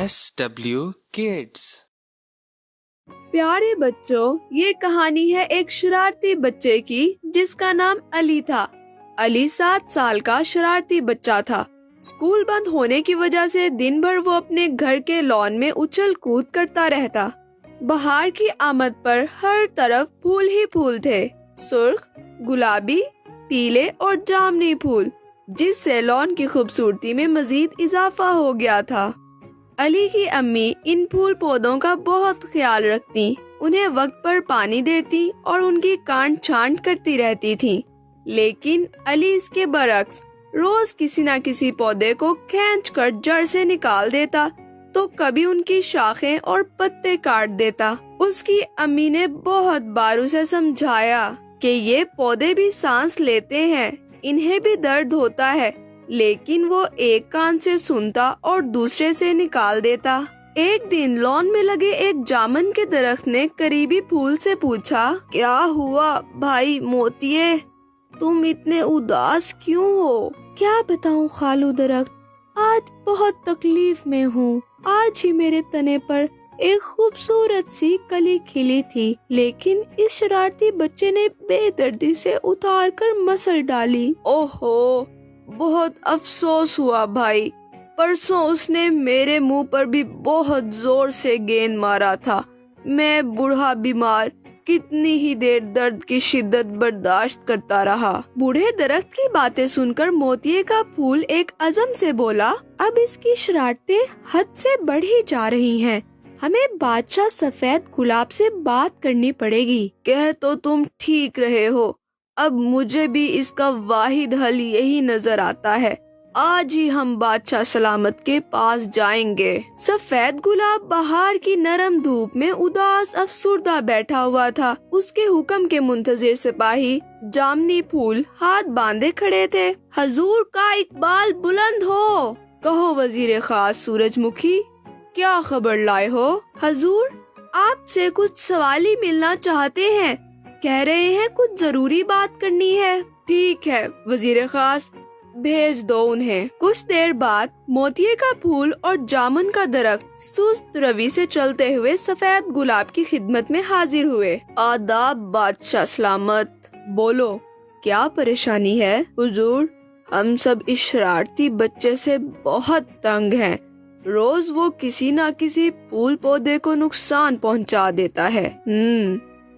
SW Kids. پیارے بچوں، یہ کہانی ہے ایک شرارتی بچے کی جس کا نام علی تھا۔ علی 7 سال کا شرارتی بچہ تھا۔ اسکول بند ہونے کی وجہ سے دن بھر وہ اپنے گھر کے لان میں اچھل کود کرتا رہتا۔ بہار کی آمد پر ہر طرف پھول ہی پھول تھے، سرخ، گلابی، پیلے اور جامنی پھول، جس سے لان کی خوبصورتی میں مزید اضافہ ہو گیا تھا۔ علی کی امی ان پھول پودوں کا بہت خیال رکھتی، انہیں وقت پر پانی دیتی اور ان کی کانٹ چھانٹ کرتی رہتی تھی۔ لیکن علی اس کے برعکس روز کسی نہ کسی پودے کو کھینچ کر جڑ سے نکال دیتا تو کبھی ان کی شاخیں اور پتے کاٹ دیتا۔ اس کی امی نے بہت بار اسے سمجھایا کہ یہ پودے بھی سانس لیتے ہیں، انہیں بھی درد ہوتا ہے، لیکن وہ ایک کان سے سنتا اور دوسرے سے نکال دیتا۔ ایک دن لان میں لگے ایک جامن کے درخت نے قریبی پھول سے پوچھا، کیا ہوا بھائی موتیے، تم اتنے اداس کیوں ہو؟ کیا بتاؤں خالو درخت، آج بہت تکلیف میں ہوں۔ آج ہی میرے تنے پر ایک خوبصورت سی کلی کھلی تھی، لیکن اس شرارتی بچے نے بے دردی سے اتار کر مسل ڈالی۔ اوہو، بہت افسوس ہوا بھائی، پرسوں اس نے میرے منہ پر بھی بہت زور سے گیند مارا تھا۔ میں بوڑھا بیمار کتنی ہی دیر درد کی شدت برداشت کرتا رہا۔ بوڑھے درخت کی باتیں سن کر موتیے کا پھول ایک عزم سے بولا، اب اس کی شرارتیں حد سے بڑھ ہی جا رہی ہیں، ہمیں بادشاہ سفید گلاب سے بات کرنی پڑے گی۔ کہہ تو تم ٹھیک رہے ہو، اب مجھے بھی اس کا واحد حل یہی نظر آتا ہے، آج ہی ہم بادشاہ سلامت کے پاس جائیں گے۔ سفید گلاب بہار کی نرم دھوپ میں اداس افسردہ بیٹھا ہوا تھا۔ اس کے حکم کے منتظر سپاہی جامنی پھول ہاتھ باندھے کھڑے تھے۔ حضور کا اقبال بلند ہو، کہو وزیر خاص سورج مکھی، کیا خبر لائے ہو؟ حضور، آپ سے کچھ سوالی ملنا چاہتے ہیں، کہہ رہے ہیں کچھ ضروری بات کرنی ہے۔ ٹھیک ہے وزیر خاص، بھیج دو انہیں۔ کچھ دیر بعد موتیے کا پھول اور جامن کا درخت سست روی سے چلتے ہوئے سفید گلاب کی خدمت میں حاضر ہوئے۔ آداب بادشاہ سلامت، بولو کیا پریشانی ہے؟ حضور، ہم سب اس شرارتی بچے سے بہت تنگ ہیں، روز وہ کسی نہ کسی پھول پودے کو نقصان پہنچا دیتا ہے۔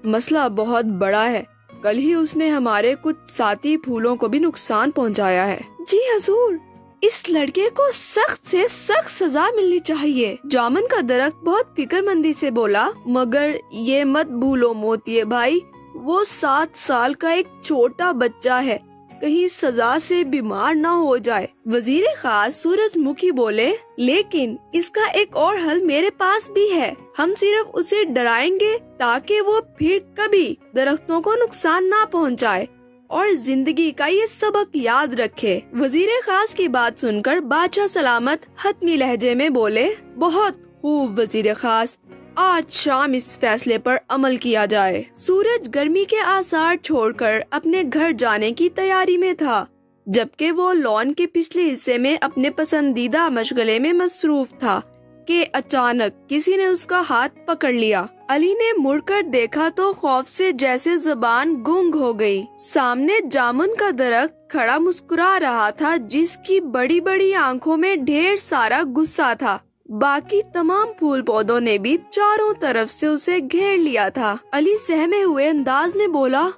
مسئلہ بہت بڑا ہے، کل ہی اس نے ہمارے کچھ ساتھی پھولوں کو بھی نقصان پہنچایا ہے۔ جی حضور، اس لڑکے کو سخت سے سخت سزا ملنی چاہیے۔ جامن کا درخت بہت فکر مندی سے بولا، مگر یہ مت بھولو موتیے بھائی، وہ 7 سال کا ایک چھوٹا بچہ ہے، کہیں سزا سے بیمار نہ ہو جائے۔ وزیر خاص سورج مکھی بولے، لیکن اس کا ایک اور حل میرے پاس بھی ہے، ہم صرف اسے ڈرائیں گے تاکہ وہ پھر کبھی درختوں کو نقصان نہ پہنچائے اور زندگی کا یہ سبق یاد رکھے۔ وزیر خاص کی بات سن کر بادشاہ سلامت حتمی لہجے میں بولے، بہت خوب وزیر خاص، آج شام اس فیصلے پر عمل کیا جائے۔ سورج گرمی کے آثار چھوڑ کر اپنے گھر جانے کی تیاری میں تھا، جبکہ وہ لان کے پچھلے حصے میں اپنے پسندیدہ مشغلے میں مصروف تھا کہ اچانک کسی نے اس کا ہاتھ پکڑ لیا۔ علی نے مڑ کر دیکھا تو خوف سے جیسے زبان گونگ ہو گئی۔ سامنے جامن کا درخت کھڑا مسکرا رہا تھا، جس کی بڑی بڑی آنکھوں میں ڈھیر سارا غصہ تھا۔ باقی تمام پھول پودوں نے بھی چاروں طرف سے اسے گھیر لیا تھا۔ علی سہمے ہوئے انداز میں بولا،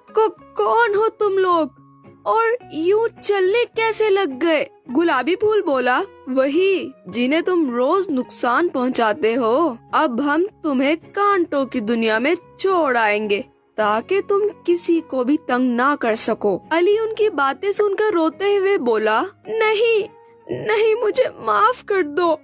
کون ہو تم لوگ اور یوں چلنے کیسے لگ گئے؟ گلابی پھول بولا، وہی جنہیں تم روز نقصان پہنچاتے ہو، اب ہم تمہیں کانٹوں کی دنیا میں چھوڑ آئیں گے تاکہ تم کسی کو بھی تنگ نہ کر سکو۔ علی ان کی باتیں سن کر روتے ہوئے بولا، نہیں مجھے معاف کر دو،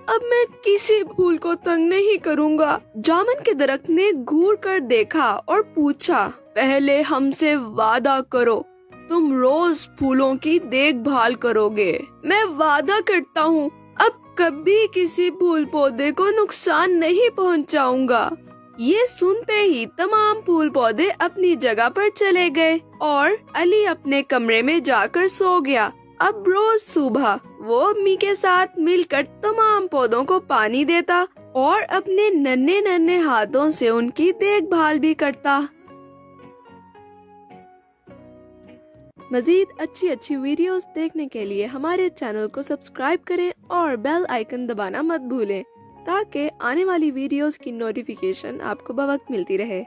اب میں کسی پھول کو تنگ نہیں کروں گا۔ جامن کے درخت نے گھور کر دیکھا اور پوچھا، پہلے ہم سے وعدہ کرو تم روز پھولوں کی دیکھ بھال کرو گے۔ میں وعدہ کرتا ہوں اب کبھی کسی پھول پودے کو نقصان نہیں پہنچاؤں گا۔ یہ سنتے ہی تمام پھول پودے اپنی جگہ پر چلے گئے اور علی اپنے کمرے میں جا کر سو گیا۔ اب روز صبح وہ امی کے ساتھ مل کر تمام پودوں کو پانی دیتا اور اپنے ننھے ننھے ہاتھوں سے ان کی دیکھ بھال بھی کرتا۔ مزید اچھی ویڈیوز دیکھنے کے لیے ہمارے چینل کو سبسکرائب کریں اور بیل آئیکن دبانا مت بھولیں تاکہ آنے والی ویڈیوز کی نوٹیفیکیشن آپ کو بوقت ملتی رہے۔